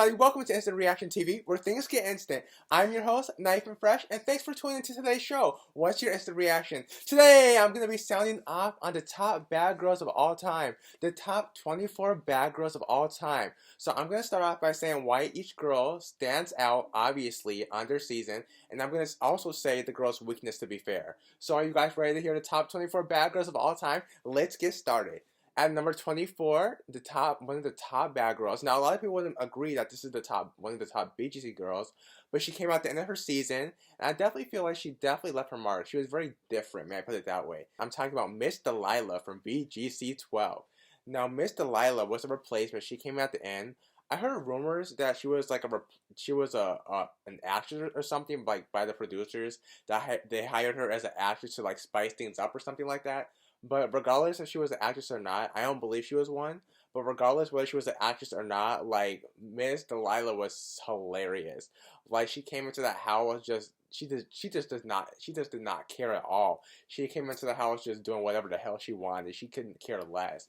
everybody, welcome to Instant Reaction TV, where things get instant. I'm your host, NyphenFreshh, and thanks for tuning into today's show. What's your instant reaction? Today, I'm going to be sounding off on the top bad girls of all time. The top 24 bad girls of all time. So I'm going to start off by saying why each girl stands out, obviously, on their season. And I'm going to also say the girl's weakness, to be fair. So are you guys ready to hear the top 24 bad girls of all time? Let's get started. At number 24, one of the top bad girls. Now, a lot of people wouldn't agree that this is one of the top BGC girls, but she came out at the end of her season, and I definitely feel like she definitely left her mark. She was very different, may I put it that way. I'm talking about Miss Delilah from BGC 12. Now, Miss Delilah was a replacement. She came out at the end. I heard rumors that she was like an actress or something, like by the producers, that they hired her as an actress to like spice things up or something like that. But regardless if she was an actress or not, I don't believe she was one. But regardless whether she was an actress or not, like Miss Delilah was hilarious. Like she came into that house she just did not care at all. She came into the house just doing whatever the hell she wanted. She couldn't care less.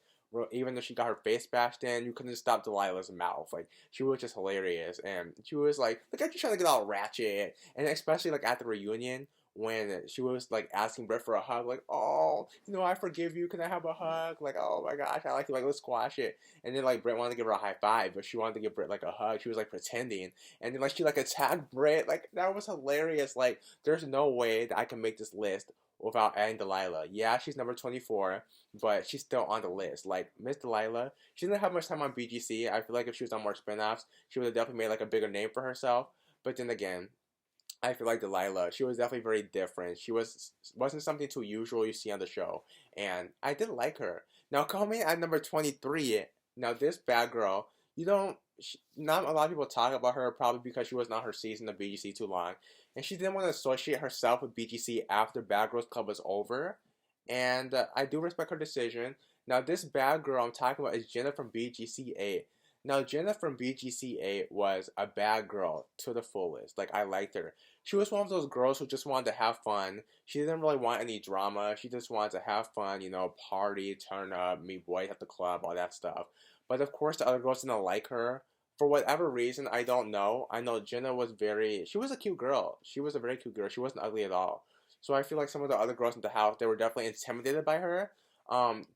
Even though she got her face bashed in, you couldn't stop Delilah's mouth. Like she was just hilarious, and she was like, look at you trying to get all ratchet, and especially like at the reunion, when she was like asking Britt for a hug, like, oh, I forgive you, can I have a hug? Like, oh my gosh, I like you, like, let's squash it. And then like Britt wanted to give her a high five, but she wanted to give Britt like a hug. She was like pretending, and then like she like attacked Britt. Like that was hilarious. Like there's no way that I can make this list without adding Delilah. Yeah, she's number 24, but she's still on the list. Like Miss Delilah, she didn't have much time on BGC. I feel like if she was on more spinoffs, she would have definitely made like a bigger name for herself. But then again, I feel like Delilah, she was definitely very different. She wasn't something too usual you see on the show, and I did like her. Now coming at number 23, now this bad girl, not a lot of people talk about her, probably because she was not her season of BGC too long, and she didn't want to associate herself with BGC after Bad Girls Club was over, and I do respect her decision. Now this bad girl I'm talking about is Jenna from BGC 8. Now, Jenna from BGC 8 was a bad girl to the fullest. Like, I liked her. She was one of those girls who just wanted to have fun. She didn't really want any drama. She just wanted to have fun, party, turn up, meet boys at the club, all that stuff. But, of course, the other girls didn't like her. For whatever reason, I don't know. I know Jenna she was a cute girl. She was a very cute girl. She wasn't ugly at all. So I feel like some of the other girls in the house, they were definitely intimidated by her.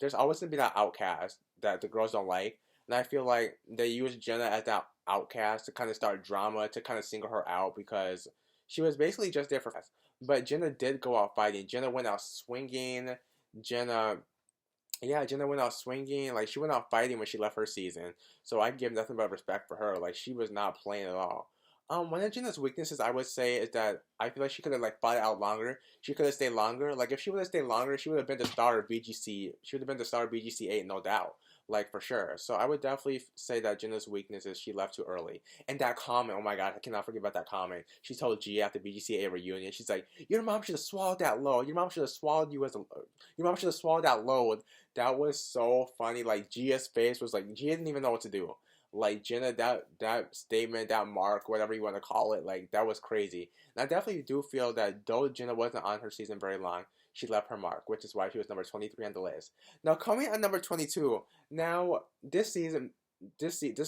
There's always going to be that outcast that the girls don't like. And I feel like they used Jenna as that outcast to kind of start drama, to kind of single her out, because she was basically just there for fun. But Jenna did go out fighting. Jenna went out swinging. Jenna went out swinging. Like, she went out fighting when she left her season. So I give nothing but respect for her. Like, she was not playing at all. One of Jenna's weaknesses, I would say, is that I feel like she could have like fought it out longer. She could have stayed longer. Like if she would have stayed longer, she would have been the star of BGC. She would have been the star of BGC 8, no doubt. Like for sure. So I would definitely say that Jenna's weakness is she left too early. And that comment, oh my god, I cannot forget about that comment. She told Gia at the BGC 8 reunion, she's like, "Your mom should have swallowed that load. Your mom should have swallowed you as a. Your mom should have swallowed that load." That was so funny. Like Gia's face was like Gia didn't even know what to do. Like Jenna, that statement, that mark, whatever you want to call it, like that was crazy. And I definitely do feel that though Jenna wasn't on her season very long, she left her mark, which is why she was number 23 on the list. Now coming at number 22, now this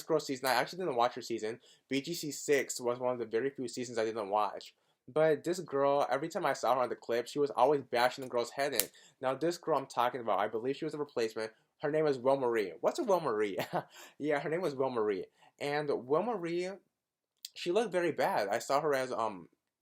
girl's season, I actually didn't watch her season. BGC 6 was one of the very few seasons I didn't watch. But this girl, every time I saw her on the clip, she was always bashing the girl's head in. Now this girl I'm talking about, I believe she was a replacement. Her name is Wilmarie. What's a Wilmarie? Yeah, her name was Wilmarie. And Wilmarie, she looked very bad. I saw her as,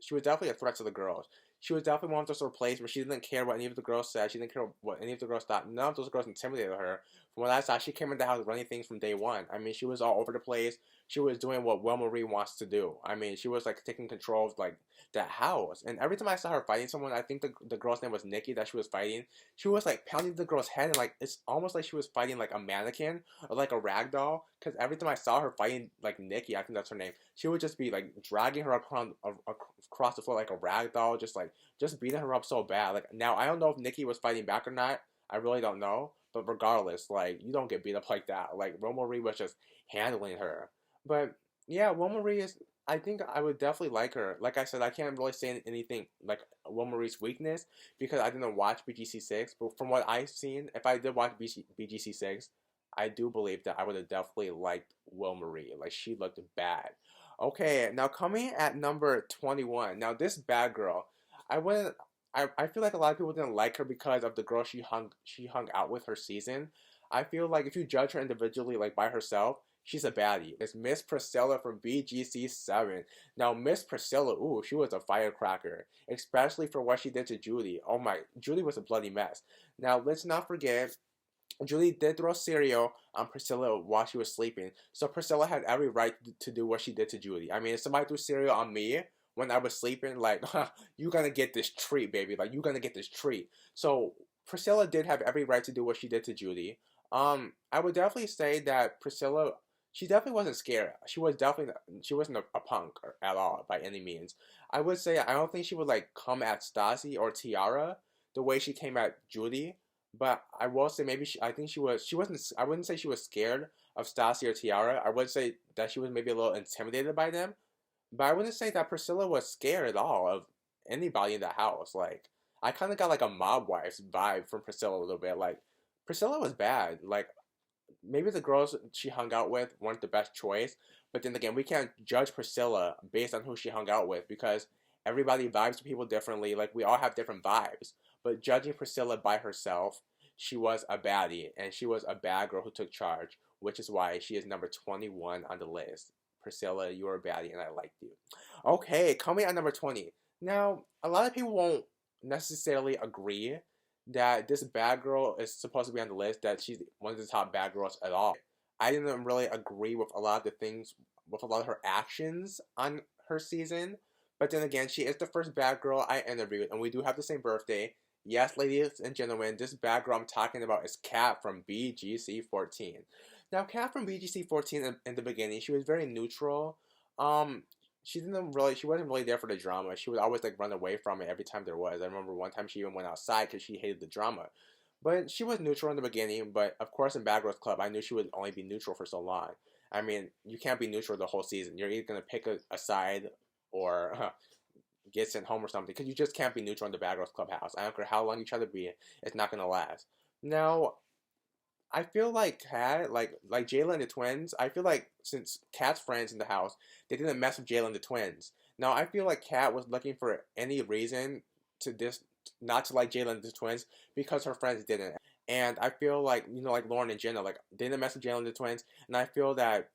she was definitely a threat to the girls. She was definitely one of those replacements where she didn't care what any of the girls said. She didn't care what any of the girls thought. None of those girls intimidated her. From what I saw, she came into the house running things from day one. I mean, she was all over the place. She was doing what Wilmarie wants to do. I mean, she was like taking control of like that house. And every time I saw her fighting someone, I think the girl's name was Nikki that she was fighting. She was like pounding the girl's head, and like it's almost like she was fighting like a mannequin or like a rag doll. Because every time I saw her fighting like Nikki, I think that's her name, she would just be like dragging her across the floor like a rag doll, just beating her up so bad. Like now, I don't know if Nikki was fighting back or not. I really don't know. But regardless, like you don't get beat up like that. Like Wilmarie was just handling her. But yeah, Wilmarie is. I think I would definitely like her. Like I said, I can't really say anything like Wilmarie's weakness because I didn't watch BGC 6. But from what I've seen, if I did watch BGC 6, I do believe that I would have definitely liked Wilmarie. Like, she looked bad. Okay, now coming at number 21. Now, this bad girl, I wouldn't. I feel like a lot of people didn't like her because of the girl she hung out with her season. I feel like if you judge her individually, like by herself, she's a baddie. It's Miss Priscilla from BGC 7. Now, Miss Priscilla, ooh, she was a firecracker, especially for what she did to Judy. Oh my, Judy was a bloody mess. Now, let's not forget, Julie did throw cereal on Priscilla while she was sleeping, so Priscilla had every right to do what she did to Julie. I mean, if somebody threw cereal on me when I was sleeping, like, you're gonna get this treat, baby. Like, you're gonna get this treat. So, Priscilla did have every right to do what she did to Judy. I would definitely say that Priscilla, she definitely wasn't scared. She wasn't a punk at all by any means. I would say I don't think she would like come at Stassi or Tiara the way she came at Judy. But I will say maybe I think she wasn't, I wouldn't say she was scared of Stassi or Tiara. I would say that she was maybe a little intimidated by them. But I wouldn't say that Priscilla was scared at all of anybody in the house. Like, I kind of got like a mob wife's vibe from Priscilla a little bit. Like, Priscilla was bad. Like, maybe the girls she hung out with weren't the best choice. But then again, we can't judge Priscilla based on who she hung out with because everybody vibes to people differently. Like, we all have different vibes. But judging Priscilla by herself, she was a baddie, and she was a bad girl who took charge, which is why she is number 21 on the list. Priscilla, you're a baddie, and I liked you. Okay, coming at number 20. Now, a lot of people won't necessarily agree that this bad girl is supposed to be on the list, that she's one of the top bad girls at all. I didn't really agree with a lot of the things, with a lot of her actions on her season. But then again, she is the first bad girl I interviewed, and we do have the same birthday. Yes, ladies and gentlemen, this bad girl I'm talking about is Kat from BGC 14. Now, Kat from BGC 14 in the beginning, she was very neutral. She wasn't really there for the drama. She would always like run away from it every time there was. I remember one time she even went outside because she hated the drama. But she was neutral in the beginning. But of course, in Bad Girls Club, I knew she would only be neutral for so long. I mean, you can't be neutral the whole season. You're either gonna pick a side or get sent home or something, because you just can't be neutral in the Bad Girls Clubhouse. I don't care how long you try to be, it's not gonna last. Now, I feel like Kat, like Jela and the twins, I feel like since Kat's friends in the house, they didn't mess with Jela and the twins. Now, I feel like Kat was looking for any reason to not to like Jela and the twins because her friends didn't. And I feel like, like Lauren and Jenna, like, they didn't mess with Jela and the twins, and I feel that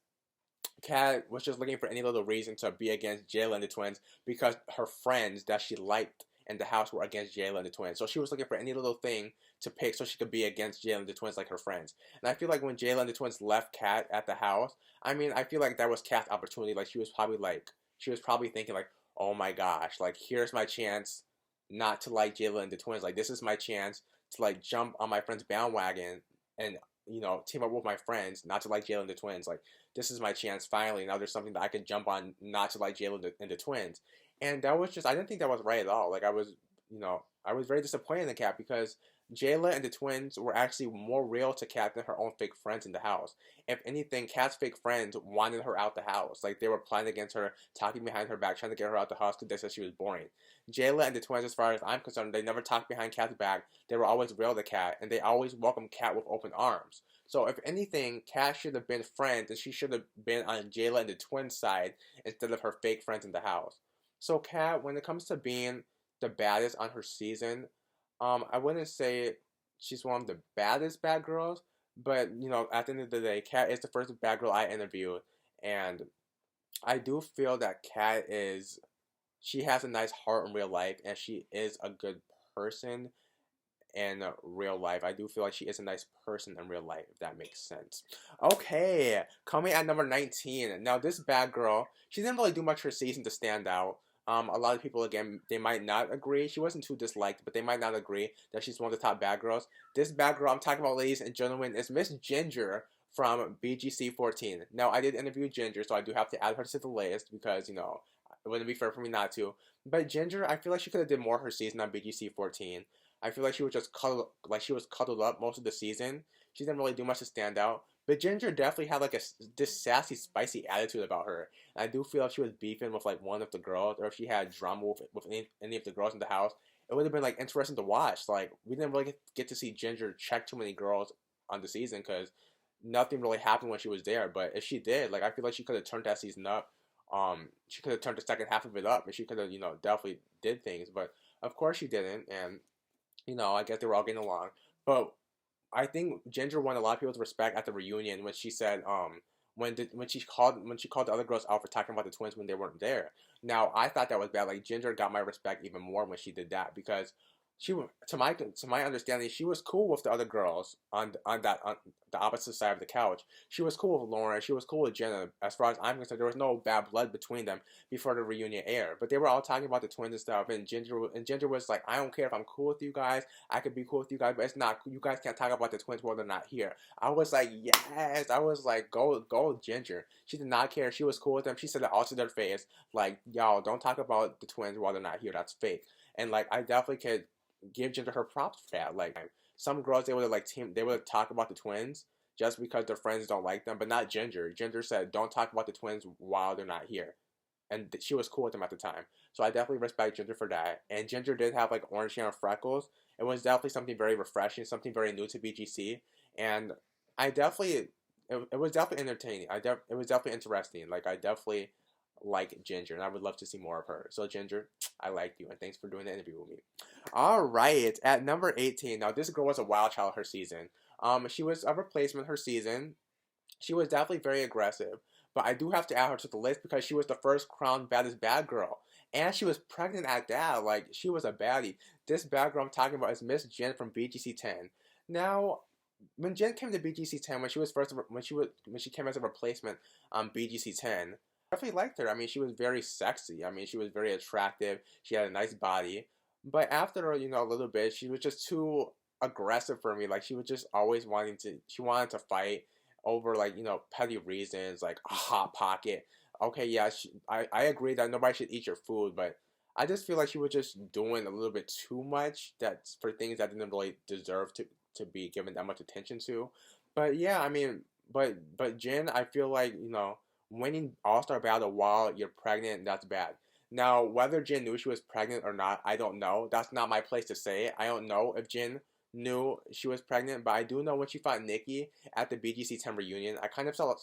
Kat was just looking for any little reason to be against Jela and the twins because her friends that she liked in the house were against Jela and the twins. So she was looking for any little thing to pick so she could be against Jela and the twins like her friends. And I feel like when Jela and the twins left Kat at the house, I mean, I feel like that was Kat's opportunity. Like, she was probably thinking like, oh my gosh, like, here's my chance not to like Jela and the twins. Like, this is my chance to like jump on my friend's bandwagon and team up with my friends, not to like Jela and the twins. Like, this is my chance finally. Now there's something that I can jump on, not to like Jela and the twins. And that was just, I didn't think that was right at all. Like, I was very disappointed in Kat because Jela and the twins were actually more real to Kat than her own fake friends in the house. If anything, Kat's fake friends wanted her out the house. Like, they were planning against her, talking behind her back, trying to get her out the house because they said she was boring. Jela and the twins, as far as I'm concerned, they never talked behind Kat's back. They were always real to Kat, and they always welcomed Kat with open arms. So if anything, Kat should have been friends, and she should have been on Jela and the twins' side instead of her fake friends in the house. So Kat, when it comes to being the baddest on her season, I wouldn't say she's one of the baddest bad girls, but at the end of the day, Kat is the first bad girl I interviewed, and I do feel that she has a nice heart in real life, and she is a good person in real life. I do feel like she is a nice person in real life, if that makes sense. Okay, coming at number 19. Now, this bad girl, she didn't really do much her season to stand out. A lot of people, again, they might not agree. She wasn't too disliked, but they might not agree that she's one of the top bad girls. This bad girl I'm talking about, ladies and gentlemen, is Miss Ginger from BGC 14. Now, I did interview Ginger, so I do have to add her to the list because, it wouldn't be fair for me not to. But Ginger, I feel like she could have did more her season on BGC 14. I feel like she was just cuddled up most of the season. She didn't really do much to stand out. But Ginger definitely had like this sassy, spicy attitude about her. And I do feel if she was beefing with like one of the girls, or if she had drama with any of the girls in the house, it would have been like interesting to watch. Like, we didn't really get to see Ginger check too many girls on the season because nothing really happened when she was there. But if she did, like I feel like she could have turned that season up. She could have turned the second half of it up, and she could have, definitely did things. But of course she didn't, and I guess they were all getting along. But I think Ginger won a lot of people's respect at the reunion when she said, when she called the other girls out for talking about the twins when they weren't there. Now I thought that was bad. Like Ginger got my respect even more when she did that because to my understanding, she was cool with the other girls on the opposite side of the couch. She was cool with Lauren. She was cool with Jenna. As far as I'm concerned, there was no bad blood between them before the reunion aired. But they were all talking about the twins and stuff. And Ginger was like, I don't care if I'm cool with you guys. I could be cool with you guys, but it's not. You guys can't talk about the twins while they're not here. I was like, yes. I was like, go, Ginger. She did not care. She was cool with them. She said it all to their face, like, y'all don't talk about the twins while they're not here. That's fake. And like, I definitely could give Ginger her props for that. Like some girls, they would talk about the twins just because their friends don't like them, but not Ginger. Ginger said, "Don't talk about the twins while they're not here," and she was cool with them at the time. So I definitely respect Ginger for that. And Ginger did have like orange hair and freckles. It was definitely something very refreshing, something very new to BGC, and I definitely it was definitely entertaining. It was definitely interesting. Like I definitely like Ginger, and I would love to see more of her. So Ginger, I like you, and thanks for doing the interview with me. All right, at number 18. Now this girl was a wild child her season. She was a replacement her season. She was definitely very aggressive, but I do have to add her to the list because she was the first crowned baddest bad girl, and she was pregnant at that. Like she was a baddie. This bad girl I'm talking about is Miss Jen from BGC 10. Now, when Jen came to BGC 10, when she came as a replacement on BGC 10, I definitely liked her. I mean, she was very sexy. I mean, she was very attractive. She had a nice body. But after, a little bit, she was just too aggressive for me. Like, she was just always she wanted to fight over, like, petty reasons, like a hot pocket. Okay, yeah, I agree that nobody should eat your food, but I just feel like she was just doing a little bit too much for things that didn't really deserve to be given that much attention to. But yeah, I mean, but Jen, I feel like, winning All-Star Battle while you're pregnant, that's bad. Now, whether Jin knew she was pregnant or not, I don't know. That's not my place to say. I don't know if Jin knew she was pregnant, but I do know when she fought Nikki at the BGC 10 reunion, I kind of saw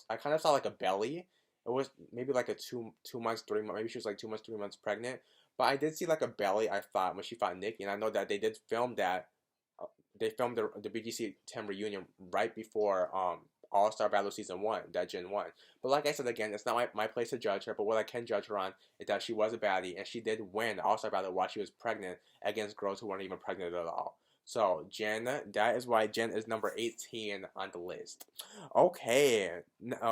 like a belly. It was maybe like a 2 months, 3 months, maybe she was like 2 months, 3 months pregnant. But I did see like a belly, I thought, when she fought Nikki, and I know that they did film that. They filmed the BGC 10 reunion right before All-Star Battle Season 1 that Jen won. But like I said again, it's not my place to judge her, but what I can judge her on is that she was a baddie, and she did win the All-Star Battle while she was pregnant against girls who weren't even pregnant at all. So, Jen, that is why Jen is number 18 on the list. Okay,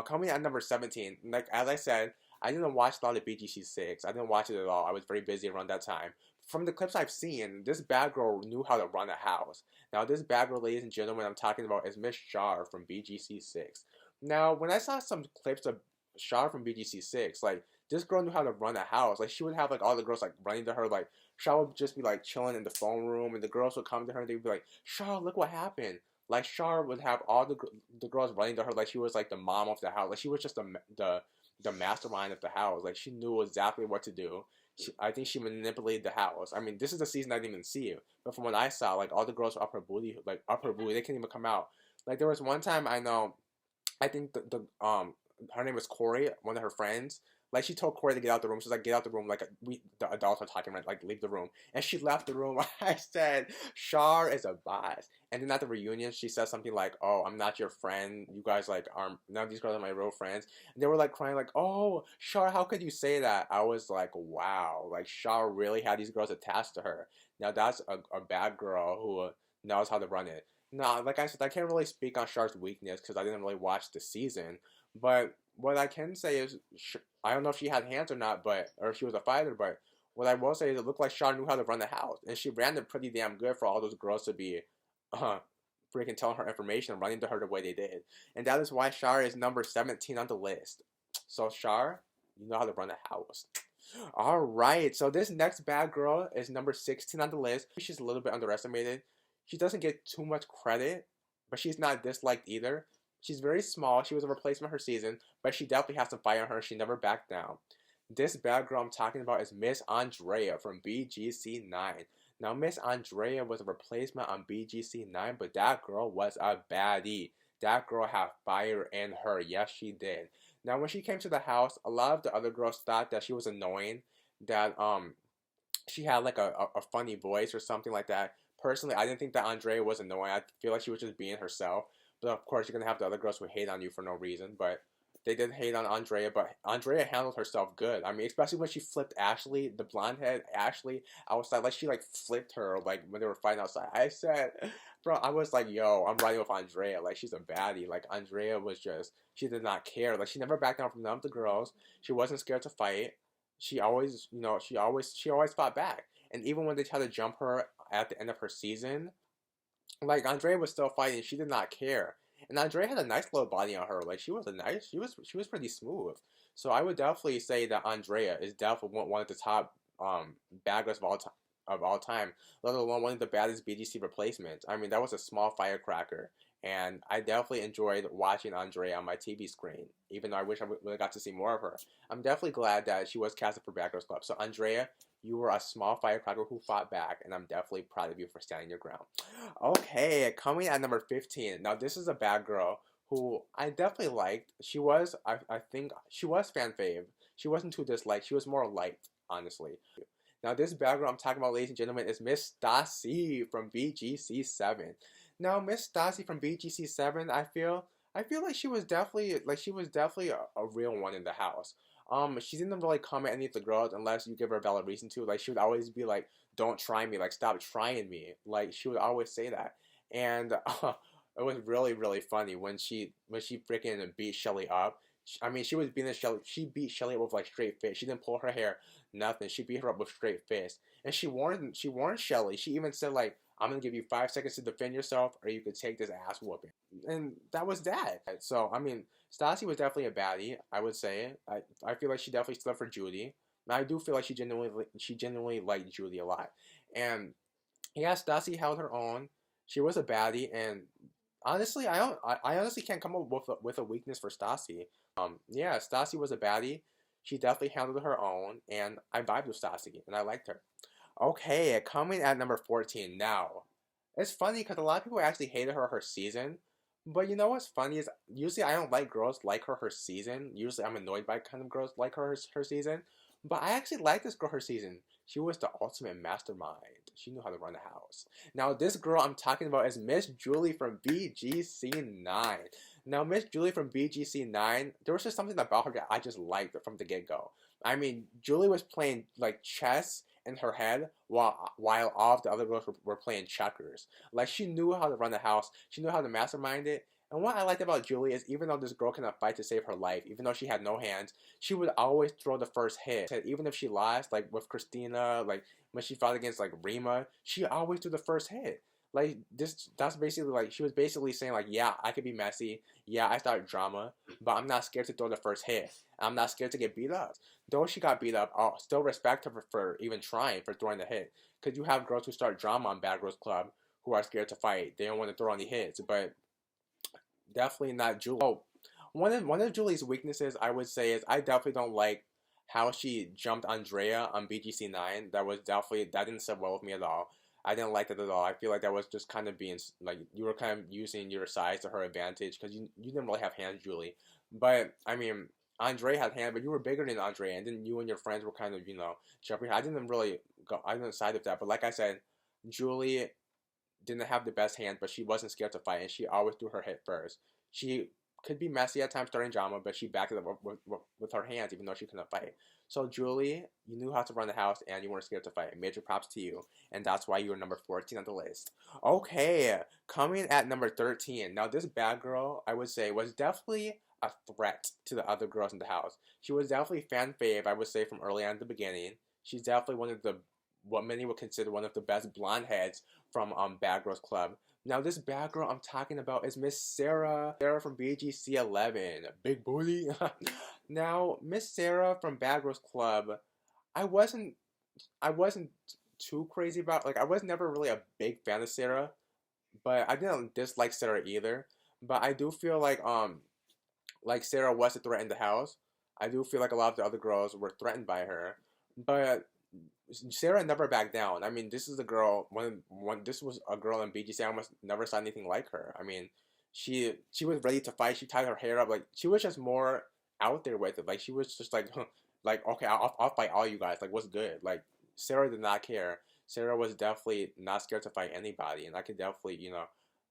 coming at number 17, like as I said, I didn't watch a lot of BGC 6. I didn't watch it at all. I was very busy around that time. From the clips I've seen, this bad girl knew how to run a house. Now, this bad girl, ladies and gentlemen, I'm talking about is Miss Char from BGC 6. Now, when I saw some clips of Char from BGC 6, like, this girl knew how to run a house. Like, she would have, like, all the girls, like, running to her. Like, Char would just be, like, chilling in the phone room, and the girls would come to her, and they'd be like, Char, look what happened. Like, Char would have all the girls running to her like she was, like, the mom of the house. Like, she was just the mastermind of the house. Like, she knew exactly what to do. I think she manipulated the house. I mean, this is the season I didn't even see it, but from what I saw, like all the girls were up her booty, they couldn't even come out. Like there was one time I know, I think her name was Corey, one of her friends. Like she told Corey to get out the room. She was like, "Get out the room!" Like the adults are talking, right? Like leave the room. And she left the room. I said, "Char is a boss." And then at the reunion, she said something like, "Oh, I'm not your friend. You guys like are none of these girls are my real friends." And they were like crying, like, "Oh, Char, how could you say that?" I was like, "Wow!" Like Char really had these girls attached to her. Now that's a bad girl who knows how to run it. No, like I said, I can't really speak on Char's weakness because I didn't really watch the season. But what I can say is, I don't know if she had hands or not, or if she was a fighter, but what I will say is it looked like Char knew how to run the house, and she ran it pretty damn good for all those girls to be, freaking telling her information and running to her the way they did, and that is why Char is number 17 on the list. So Char, you know how to run a house. All right, so this next bad girl is number 16 on the list. She's a little bit underestimated. She doesn't get too much credit, but she's not disliked either. She's very small. She was a replacement her season, but she definitely has some fire in her. She never backed down. This bad girl I'm talking about is Miss Andrea from BGC 9. Now, Miss Andrea was a replacement on BGC 9, but that girl was a baddie. That girl had fire in her. Yes, she did. Now, when she came to the house, a lot of the other girls thought that she was annoying, that she had like a funny voice or something like that. Personally, I didn't think that Andrea was annoying. I feel like she was just being herself. But of course, you're gonna have the other girls who hate on you for no reason. But they did hate on Andrea, but Andrea handled herself good. I mean, especially when she flipped Ashley, the blonde head Ashley outside, like she like flipped her like when they were fighting outside. I said, bro, I was like, yo, I'm riding with Andrea. Like she's a baddie. Like Andrea was just, she did not care. Like she never backed down from none of the girls. She wasn't scared to fight. She always, she always fought back. And even when they tried to jump her at the end of her season, like Andrea was still fighting. She did not care. And Andrea had a nice little body on her. Like she was pretty smooth. So I would definitely say that Andrea is definitely one of the top bad girls of all time, let alone one of the baddest BGC replacements. I mean, that was a small firecracker, and I definitely enjoyed watching Andrea on my TV screen, even though I wish I would have got to see more of her. I'm definitely glad that she was casted for Bad Girls Club. So Andrea, you were a small firecracker who fought back, and I'm definitely proud of you for standing your ground. Okay, coming at number 15. Now, this is a bad girl who I definitely liked. She was, I think, she was fan fave. She wasn't too disliked. She was more liked, honestly. Now, this bad girl I'm talking about, ladies and gentlemen, is Miss Stassi from BGC 7. Now, Miss Stassi from BGC 7, I feel like she was definitely a real one in the house. She didn't really comment any of the girls unless you give her a valid reason to. Like she would always be like, "Don't try me," like stop trying me. Like she would always say that, and it was really really funny when she freaking beat Shelly up. I mean, she was beating Shelly. She beat Shelly up with like straight fist. She didn't pull her hair, nothing. She beat her up with straight fist, and she warned Shelly. She even said like, "I'm gonna give you 5 seconds to defend yourself, or you could take this ass whooping." And that was that. So I mean, Stassi was definitely a baddie, I would say. I feel like she definitely stood up for Judy. And I do feel like she genuinely liked Judy a lot. And yeah, Stassi held her own. She was a baddie, and honestly, I honestly can't come up with a weakness for Stassi. Yeah, Stassi was a baddie. She definitely handled her own, and I vibed with Stassi, and I liked her. Okay, coming at number 14 now. It's funny because a lot of people actually hated her season. But you know what's funny is usually I don't like girls like her season. Usually I'm annoyed by kind of girls like her season. But I actually like this girl her season. She was the ultimate mastermind. She knew how to run a house. Now this girl I'm talking about is Miss Julie from BGC 9. Now Miss Julie from BGC 9, there was just something about her that I just liked from the get-go. I mean, Julie was playing like chess in her head while all of the other girls were playing checkers. Like she knew how to run the house, she knew how to mastermind it. And what I liked about Julie is even though this girl cannot fight to save her life, even though she had no hands, she would always throw the first hit. Even if she lost, like with Christina, like when she fought against like Rima, she always threw the first hit. Like that's basically like she was basically saying like, yeah, I could be messy, yeah, I start drama, but I'm not scared to throw the first hit. I'm not scared to get beat up. Though she got beat up, I'll still respect her for even trying, for throwing the hit. Because you have girls who start drama on Bad Girls Club who are scared to fight. They don't want to throw any hits, but definitely not Julie. Oh, one of Julie's weaknesses I would say is I definitely don't like how she jumped Andrea on BGC 9. That didn't sit well with me at all. I didn't like that at all. I feel like that was just kind of being like you were kind of using your size to her advantage because you didn't really have hands, Julie. But I mean, Andre had hands, but you were bigger than Andre, and then you and your friends were kind of jumping. I didn't really go. I didn't side with that, but like I said, Julie didn't have the best hands, but she wasn't scared to fight, and she always threw her hit first. She could be messy at times starting drama, but she backed it up with her hands, even though she couldn't fight. So Julie, you knew how to run the house, and you weren't scared to fight. Major props to you, and that's why you were number 14 on the list. Okay, coming at number 13. Now this bad girl, I would say, was definitely a threat to the other girls in the house. She was definitely fan fave, I would say, from early on in the beginning. She's definitely one of the what many would consider one of the best blonde heads from Bad Girls Club. Now this bad girl I'm talking about is Miss Sarah. Sarah from BGC 11. Big booty. Now Miss Sarah from Bad Girls Club, I wasn't I wasn't too crazy about, like I was never really a big fan of Sarah, but I didn't dislike Sarah either. But I do feel like Sarah was a threat in the house. I do feel like a lot of the other girls were threatened by her, but Sarah never backed down. I mean, this is a girl. This was a girl in BGC. I almost never saw anything like her. I mean, she was ready to fight. She tied her hair up. Like, she was just more out there with it. Like, she was just like, like, okay, I'll fight all you guys. Like, what's good? Like, Sarah did not care. Sarah was definitely not scared to fight anybody, and I could definitely,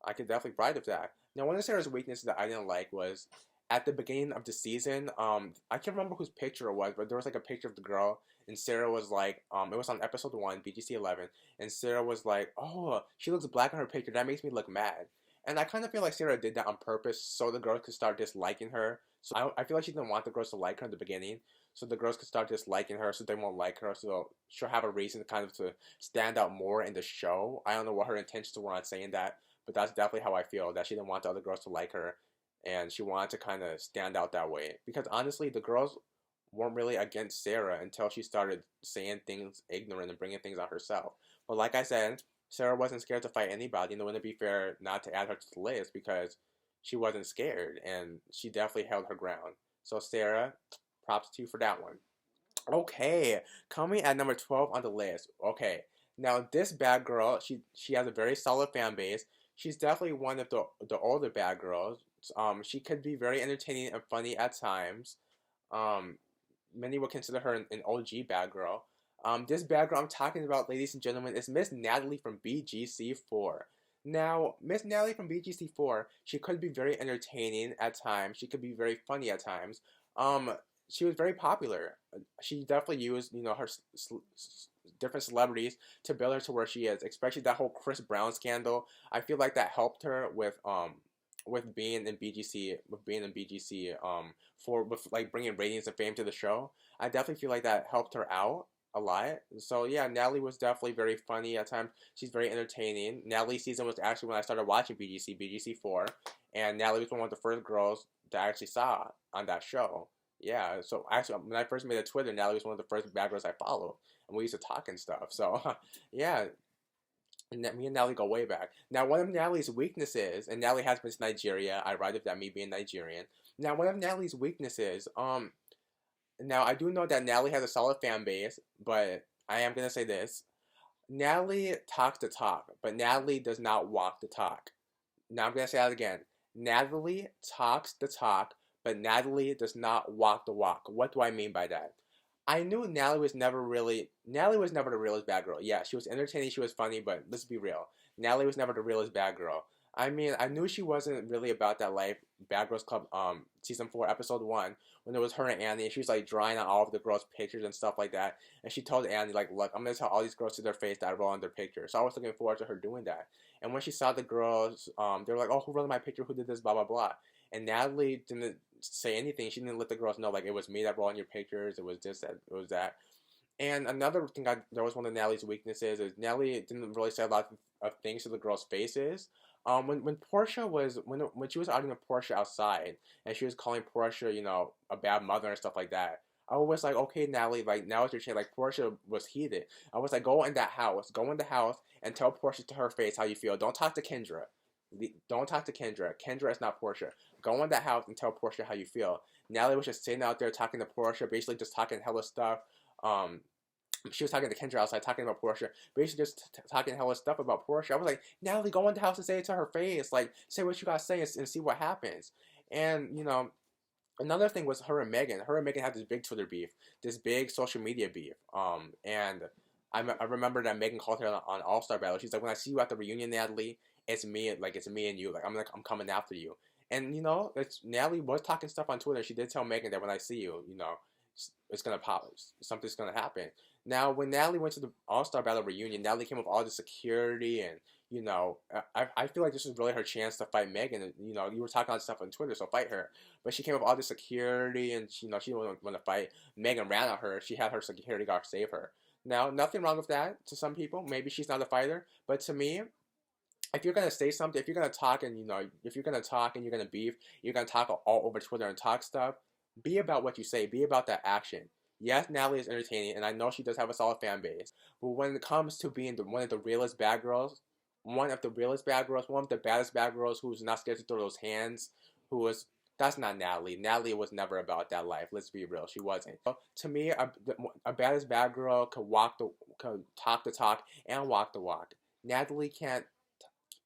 I could definitely pride of that. Now, one of Sarah's weaknesses that I didn't like was at the beginning of the season. I can't remember whose picture it was, but there was like a picture of the girl, and Sarah was like, it was on episode 1, BGC 11, and Sarah was like, oh, she looks black in her picture. That makes me look mad. And I kind of feel like Sarah did that on purpose so the girls could start disliking her. So I feel like she didn't want the girls to like her in the beginning, so the girls could start disliking her, so they won't like her, so she'll have a reason to kind of to stand out more in the show. I don't know what her intentions were on saying that, but that's definitely how I feel, that she didn't want the other girls to like her, and she wanted to kind of stand out that way. Because honestly, the girls weren't really against Sarah until she started saying things ignorant and bringing things on herself. But like I said, Sarah wasn't scared to fight anybody, and it wouldn't be fair not to add her to the list because she wasn't scared, and she definitely held her ground. So Sarah, props to you for that one. Okay, coming at number 12 on the list. Okay, now this bad girl, she has a very solid fan base. She's definitely one of the older bad girls. She could be very entertaining and funny at times. Um, Many would consider her an OG bad girl. This bad girl I'm talking about, ladies and gentlemen, is Miss Natalie from BGC4. Now, Miss Natalie from BGC4, she could be very entertaining at times. She could be very funny at times. Um, she was very popular. She definitely used, her different celebrities to build her to where she is. Especially that whole Chris Brown scandal. I feel like that helped her with being in BGC, for with like bringing ratings and fame to the show. I definitely feel like that helped her out a lot. So yeah, Natalie was definitely very funny at times. She's very entertaining. Natalie's season was actually when I started watching BGC4, and Natalie was one of the first girls that I actually saw on that show. Yeah, so actually when I first made a Twitter, Natalie was one of the first bad girls I followed, and we used to talk and stuff. So yeah, me and Natalie go way back. Now, one of Natalie's weaknesses, and Natalie has been to Nigeria. I write of that, me being Nigerian. Now, one of Natalie's weaknesses, now I do know that Natalie has a solid fan base, but I am gonna say this: Natalie talks the talk, but Natalie does not walk the talk. Now I'm gonna say that again. Natalie talks the talk, but Natalie does not walk the walk. What do I mean by that? I knew Natalie was never the realest bad girl. Yeah, she was entertaining, she was funny, but let's be real. Natalie was never the realest bad girl. I mean, I knew she wasn't really about that life. Bad Girls Club, season 4, episode 1, when it was her and Annie, and she was like drawing on all of the girls' pictures and stuff like that. And she told Annie, like, look, I'm gonna tell all these girls to their face that I wrote on their picture. So I was looking forward to her doing that. And when she saw the girls, they were like, oh, who wrote my picture? Who did this? Blah blah blah. And Natalie didn't say anything. She didn't let the girls know, like, it was me that wrote on your pictures. It was this, that, it was that. And another thing that was one of Natalie's weaknesses is Natalie didn't really say a lot of things to the girls' faces. When Portia was when she was arguing with Portia outside, and she was calling Portia, a bad mother and stuff like that, I was like, okay, Natalie, like, now it's your chance. Like, Portia was heated. I was like, go in the house, and tell Portia to her face how you feel. Don't talk to Kendra. Don't talk to Kendra. Kendra is not Portia. Go in that house and tell Portia how you feel. Natalie was just sitting out there talking to Portia, basically just talking hella stuff. She was talking to Kendra outside, talking about Portia, basically just talking hella stuff about Portia. I was like, Natalie, go in the house and say it to her face. Like, say what you gotta say and see what happens. And, another thing was her and Meghan. Her and Meghan had this big Twitter beef, this big social media beef. And I remember that Meghan called her on All Star Battle. She's like, when I see you at the reunion, Natalie, it's me and you. Like, I'm coming after you. And Natalie was talking stuff on Twitter. She did tell Meghan that when I see you, it's gonna pop. Something's gonna happen. Now, when Natalie went to the All Star Battle reunion, Natalie came with all the security, and I feel like this was really her chance to fight Meghan. You were talking about stuff on Twitter, so fight her. But she came with all the security, and she didn't want to fight. Meghan ran at her. She had her security guard save her. Now, nothing wrong with that to some people. Maybe she's not a fighter, but to me, if you're gonna say something, if you're gonna talk, and if you're gonna talk and you're gonna beef, you're gonna talk all over Twitter and talk stuff. Be about what you say. Be about that action. Yes, Natalie is entertaining, and I know she does have a solid fan base. But when it comes to being one of the realest bad girls, one of the baddest bad girls who's not scared to throw those hands, that's not Natalie. Natalie was never about that life. Let's be real, she wasn't. So, to me, a baddest bad girl could talk the talk and walk the walk. Natalie can't.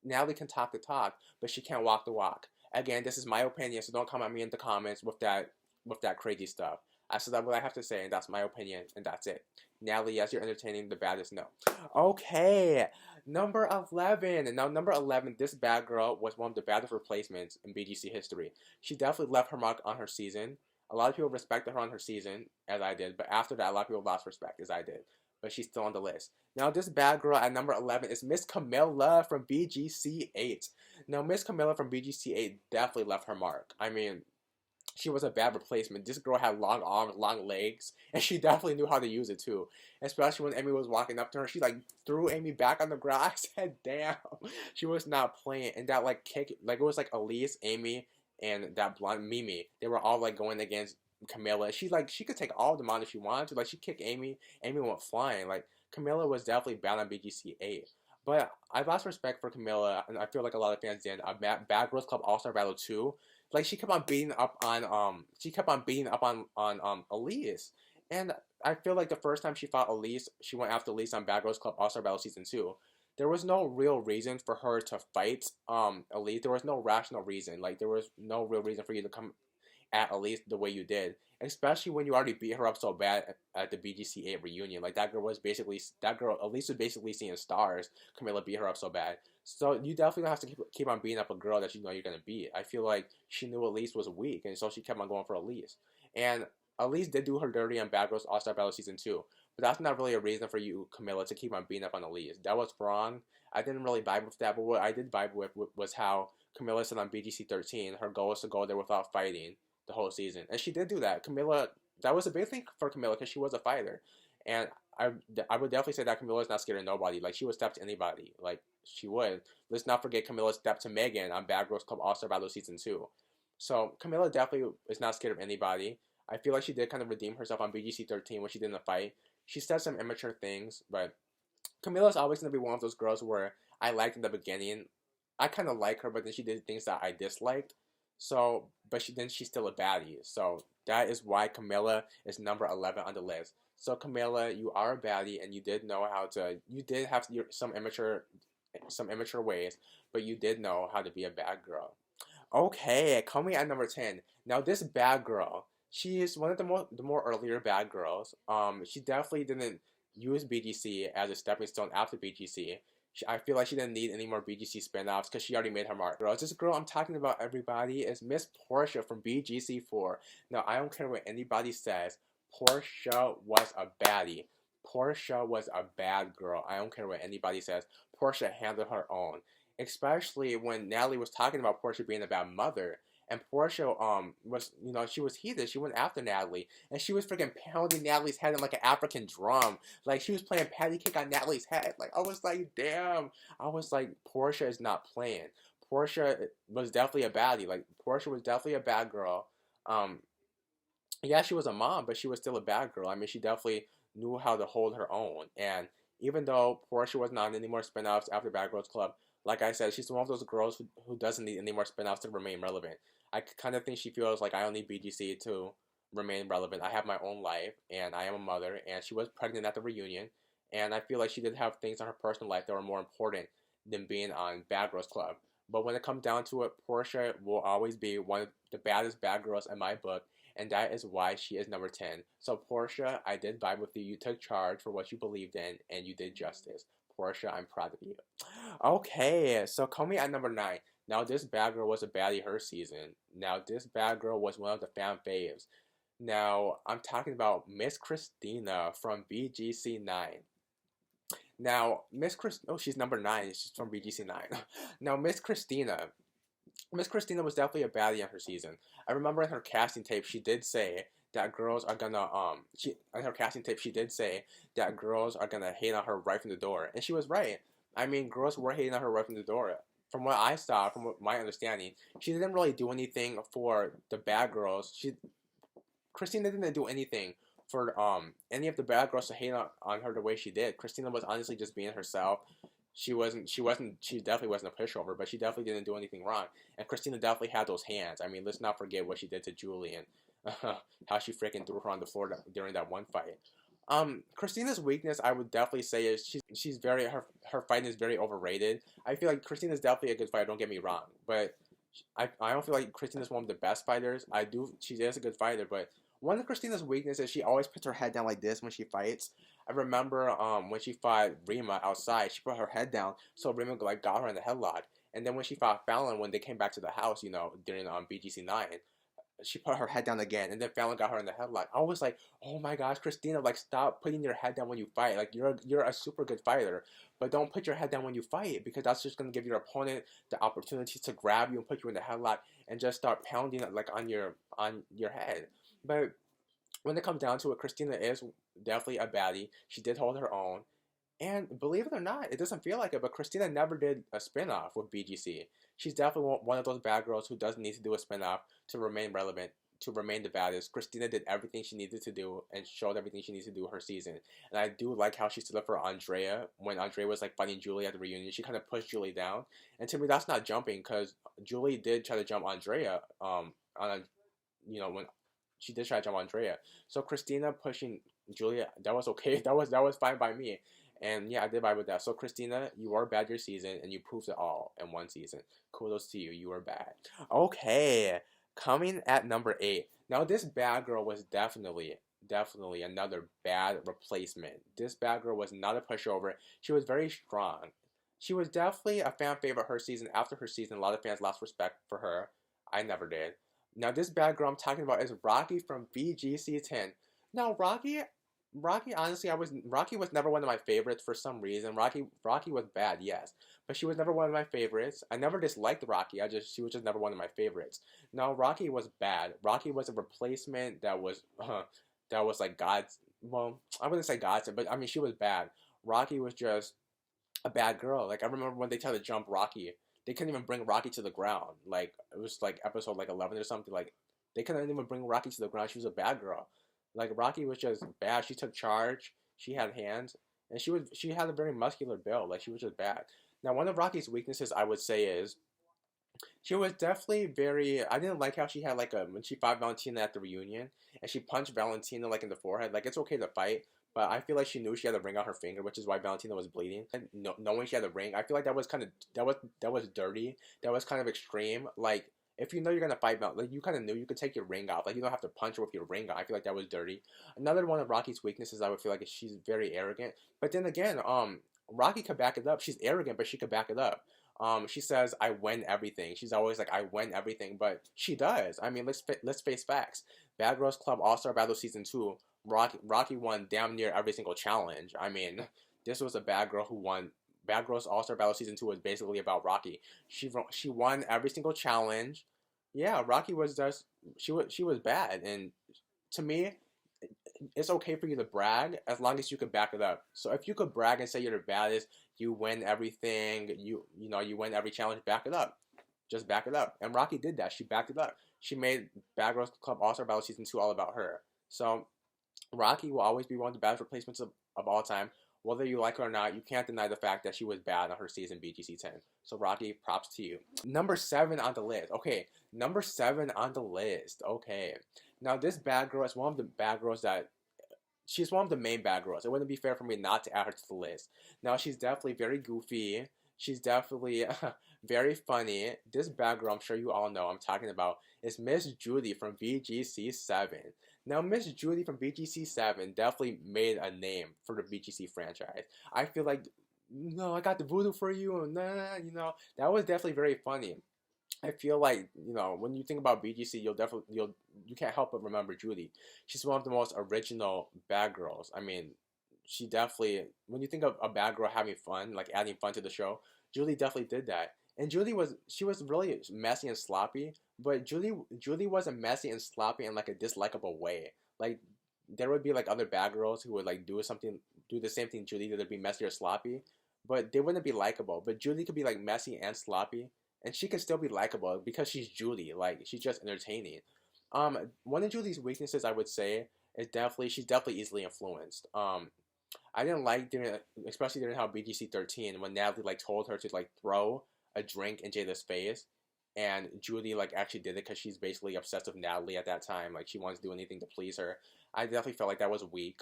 Natalie can talk the talk, but she can't walk the walk. Again, this is my opinion, so don't come at me in the comments with that crazy stuff. I said that what I have to say, and that's my opinion, and that's it. Natalie, yes, you're entertaining. The baddest, no. Okay, number 11. Now, number 11, this bad girl was one of the baddest replacements in BGC history. She definitely left her mark on her season. A lot of people respected her on her season, as I did, but after that, a lot of people lost respect, as I did. But she's still on the list. Now, this bad girl at number 11 is Miss Camilla from BGC 8. Now, Miss Camilla from BGC 8 definitely left her mark. I mean, she was a bad replacement. This girl had long arms, long legs, and she definitely knew how to use it too. Especially when Amy was walking up to her, she like threw Amy back on the ground. I said, "Damn, she was not playing." And that like kick, like it was like Elise, Amy, and that blonde Mimi. They were all like going against Camilla. She could take all of them on if she wanted to. Like she kicked Amy. Amy went flying. Like Camilla was definitely bad on BGC 8. But I lost respect for Camilla, and I feel like a lot of fans did. Bad Girls Club All Star Battle 2. Like she kept on beating up on Elise. And I feel like the first time she fought Elise, she went after Elise on Bad Girls Club All Star Battle Season 2. There was no real reason for her to fight Elise. There was no rational reason. Like there was no real reason for you to come at Elise the way you did. Especially when you already beat her up so bad at the BGC 8 reunion. Like Elise was basically seeing stars. Camilla beat her up so bad. So you definitely don't have to keep on beating up a girl that you know you're going to beat. I feel like she knew Elise was weak, and so she kept on going for Elise. And Elise did do her dirty on Bad Girls All-Star Battle Season 2. But that's not really a reason for you, Camilla, to keep on beating up on Elise. That was wrong. I didn't really vibe with that, but what I did vibe with was how Camilla said on BGC 13, her goal was to go there without fighting the whole season. And she did do that. Camilla, that was a big thing for Camilla because she was a fighter. And I would definitely say that Camilla's not scared of nobody. Like, she would step to anybody. Like, she would. Let's not forget Camilla stepped to Meghan on Bad Girls Club All-Star Battle Season 2. So, Camilla definitely is not scared of anybody. I feel like she did kind of redeem herself on BGC 13 when she did in the fight. She said some immature things, but Camilla's always going to be one of those girls where I liked in the beginning. I kind of like her, but then she did things that I disliked. So, but she's still a baddie. So, that is why Camilla is number 11 on the list. So, Camilla, you are a baddie, and you did know how to, you did have some immature ways, but you did know how to be a bad girl. Okay, coming at number 10. Now, this bad girl, she is one of the more earlier bad girls. She definitely didn't use BGC as a stepping stone after BGC. I feel like she didn't need any more BGC spin-offs because she already made her mark. Girls, this girl I'm talking about, everybody, is Miss Portia from BGC 4. Now, I don't care what anybody says. Portia was a baddie. Portia was a bad girl. I don't care what anybody says. Portia handled her own. Especially when Natalie was talking about Portia being a bad mother. And Portia, was, she was heated. She went after Natalie. And she was freaking pounding Natalie's head in like an African drum. Like, she was playing patty cake on Natalie's head. Like, I was like, damn. I was like, Portia is not playing. Portia was definitely a baddie. Like, Portia was definitely a bad girl. Yeah, she was a mom, but she was still a bad girl. I mean, she definitely knew how to hold her own. And even though Portia was not on any more spin-offs after Bad Girls Club, like I said, she's one of those girls who doesn't need any more spin-offs to remain relevant. I kind of think she feels like I don't need BGC to remain relevant. I have my own life, and I am a mother, and she was pregnant at the reunion, and I feel like she did have things in her personal life that were more important than being on Bad Girls Club. But when it comes down to it, Portia will always be one of the baddest bad girls in my book, and that is why she is number 10. So Portia, I did vibe with you. You took charge for what you believed in, and you did justice. Portia, I'm proud of you. Okay, so coming at number 9. Now, this bad girl was a baddie her season. Now, this bad girl was one of the fan faves. Now, I'm talking about Miss Christina from BGC 9. Now, she's number 9. She's from BGC 9. Now, Miss Christina was definitely a baddie on her season. I remember in her casting tape, she did say that girls are gonna, she did say that girls are gonna hate on her right from the door. And she was right. I mean, girls were hating on her right from the door. From what I saw, from my understanding, she didn't really do anything for the bad girls. Christina didn't do anything for any of the bad girls to hate on her the way she did. Christina was honestly just being herself. She definitely wasn't a pushover, but she definitely didn't do anything wrong. And Christina definitely had those hands. I mean, let's not forget what she did to Julie and how she freaking threw her on the floor during that one fight. Christina's weakness, I would definitely say, is she's very her fighting is very overrated. I feel like Christina's definitely a good fighter. Don't get me wrong, but I don't feel like Christina's one of the best fighters. She is a good fighter, but one of Christina's weaknesses is she always puts her head down like this when she fights. I remember when she fought Rima outside, she put her head down so Rima like got her in the headlock. And then when she fought Fallon, when they came back to the house, you know, during BGC 9, she put her head down again, and then Fallon got her in the headlock. I was like, oh my gosh, Christina, like stop putting your head down when you fight. Like you're a super good fighter, but don't put your head down when you fight, because that's just gonna give your opponent the opportunity to grab you and put you in the headlock and just start pounding it like on your head. But when it comes down to it, Christina is definitely a baddie. She did hold her own. And believe it or not, it doesn't feel like it, but Christina never did a spinoff with BGC. She's definitely one of those bad girls who doesn't need to do a spinoff to remain relevant, to remain the baddest. Christina did everything she needed to do and showed everything she needs to do her season. And I do like how she stood up for Andrea when Andrea was like fighting Julie at the reunion. She kind of pushed Julie down. And to me, that's not jumping, because Julie did try to jump Andrea on a, you know, when she did try to jump Andrea. So Christina pushing Julia, that was okay. That was fine by me. And yeah, I did vibe with that. So Christina, you were bad your season, and you proved it all in one season. Kudos to you. You were bad. Okay, coming at number 8. Now this bad girl was definitely another bad replacement. This bad girl was not a pushover. She was very strong. She was definitely a fan favorite her season. After her season, a lot of fans lost respect for her. I never did. Now this bad girl I'm talking about is Rocky from BGC 10. Now Rocky, honestly, Rocky was never one of my favorites for some reason. Rocky was bad, yes, but she was never one of my favorites. I never disliked Rocky. She was just never one of my favorites. No, Rocky was bad. Rocky was a replacement that was like God's. Well, I wouldn't say God's, but I mean she was bad. Rocky was just a bad girl. Like I remember when they tried to jump Rocky, they couldn't even bring Rocky to the ground. Like it was like episode like 11 or something. Like they couldn't even bring Rocky to the ground. She was a bad girl. Like Rocky was just bad. She took charge. She had hands, and she had a very muscular build. Like she was just bad. Now one of Rocky's weaknesses I would say is she was definitely very. I didn't like how she had like when she fought Valentina at the reunion, and she punched Valentina like in the forehead. Like it's okay to fight, but I feel like she knew she had a ring on her finger, which is why Valentina was bleeding. And knowing she had a ring, I feel like that was kind of that was dirty. That was kind of extreme. Like if you know you're gonna fight like you kind of knew you could take your ring off. Like you don't have to punch her with your ring on. I feel like that was dirty. Another one of Rocky's weaknesses I would feel like is she's very arrogant. But then again, Rocky could back it up. She's arrogant, but she could back it up. She says, "I win everything." She's always like, "I win everything," but she does. I mean, let's face facts. Bad Girls Club All Star Battle Season 2, Rocky won damn near every single challenge. I mean, this was a bad girl who won. Bad Girls All Star Battle Season 2 was basically about Rocky. She won every single challenge. Yeah, Rocky was just she was bad, and to me, it's okay for you to brag as long as you could back it up. So if you could brag and say you're the baddest, you win everything, you win every challenge, back it up. Just back it up. And Rocky did that. She backed it up. She made Bad Girls Club All-Star Battle Season 2 all about her. So Rocky will always be one of the best replacements of all time. Whether you like her or not, you can't deny the fact that she was bad on her season BGC 10. So Rocky, props to you. Number 7 on the list. Okay, number 7 on the list. Okay. Now this bad girl is one of the bad girls that she's one of the main bad girls. It wouldn't be fair for me not to add her to the list. Now she's definitely very goofy. She's definitely very funny. This bad girl, I'm sure you all know I'm talking about, is Miss Judy from BGC 7. Now Miss Judy from BGC 7 definitely made a name for the BGC franchise. I feel like, I got the voodoo for you, and that was definitely very funny. I feel like, when you think about BGC, you can't help but remember Judy. She's one of the most original bad girls. I mean, she definitely, when you think of a bad girl having fun, like adding fun to the show, Julie definitely did that. And she was really messy and sloppy, but Julie wasn't messy and sloppy in like a dislikable way. Like there would be like other bad girls who would like do the same thing Julie did, to be messy or sloppy, but they wouldn't be likable. But Julie could be like messy and sloppy, and she can still be likable because she's Julie. Like she's just entertaining. One of Julie's weaknesses, I would say, is she's definitely easily influenced. I didn't like especially during how BGC 13, when Natalie like told her to like throw a drink in Jela's face, and Julie like actually did it because she's basically obsessed with Natalie at that time. Like she wants to do anything to please her. I definitely felt like that was weak.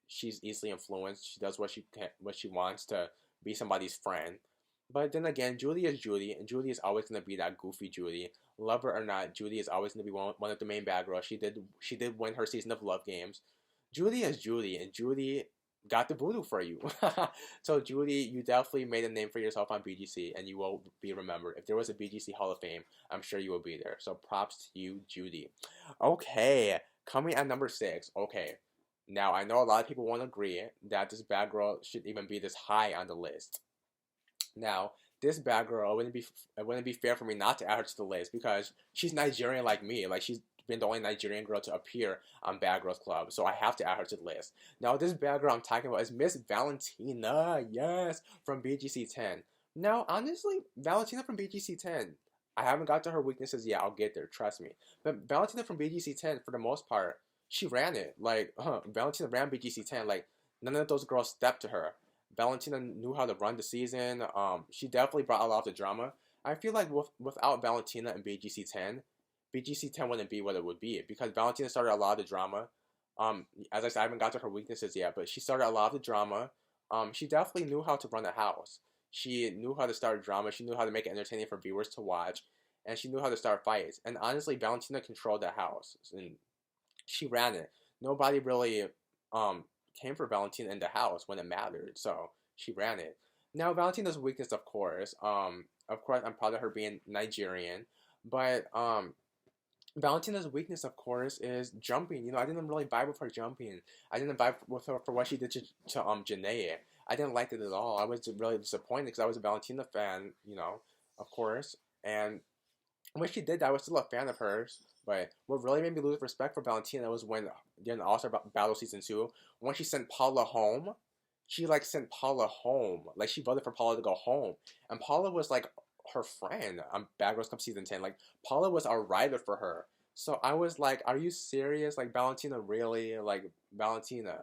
she's easily influenced. She does what she wants to be somebody's friend. But then again, Julie is Julie, and Julie is always gonna be that goofy Julie. Love her or not, Julie is always gonna be one of the main bad girls. She did win her season of Love Games. Julie is Julie, and Julie got the voodoo for you. So Julie, you definitely made a name for yourself on BGC, and you will be remembered. If there was a BGC Hall of Fame, I'm sure you will be there. So props to you, Judy. Okay, coming at number 6. Okay, now I know a lot of people won't agree that this bad girl should even be this high on the list. Now, this bad girl, it wouldn't be fair for me not to add her to the list because she's Nigerian like me. Like, she's been the only Nigerian girl to appear on Bad Girls Club, so I have to add her to the list. Now, this bad girl I'm talking about is Miss Valentina, yes, from BGC 10. Now, honestly, Valentina from BGC 10, I haven't got to her weaknesses yet. I'll get there, trust me. But Valentina from BGC 10, for the most part, she ran it. Like, Valentina ran BGC 10. Like, none of those girls stepped to her. Valentina knew how to run the season. She definitely brought a lot of the drama. I feel like without Valentina and BGC 10, BGC 10 wouldn't be what it would be because Valentina started a lot of the drama. As I said, I haven't got to her weaknesses yet, but she started a lot of the drama. She definitely knew how to run a house. She knew how to start drama. She knew how to make it entertaining for viewers to watch, and she knew how to start fights. And honestly, Valentina controlled that house, and she ran it. Nobody really came for Valentina in the house when it mattered, so she ran it. Now, Valentina's weakness, of course, I'm proud of her being Nigerian, but Valentina's weakness, of course, is jumping. You know, I didn't really vibe with her jumping. I didn't vibe with her for what she did to Jenna. I didn't like it at all. I was really disappointed because I was a Valentina fan, you know, of course. And when she did that, I was still a fan of hers. But what really made me lose respect for Valentina was when, during the All-Star Battle Season 2, when she sent Paula home. She, like, sent Paula home. Like, she voted for Paula to go home. And Paula was, like, her friend on Bad Girls Club Season 10. Like, Paula was a rider for her. So I was like, are you serious? Like, Valentina, really? Like, Valentina,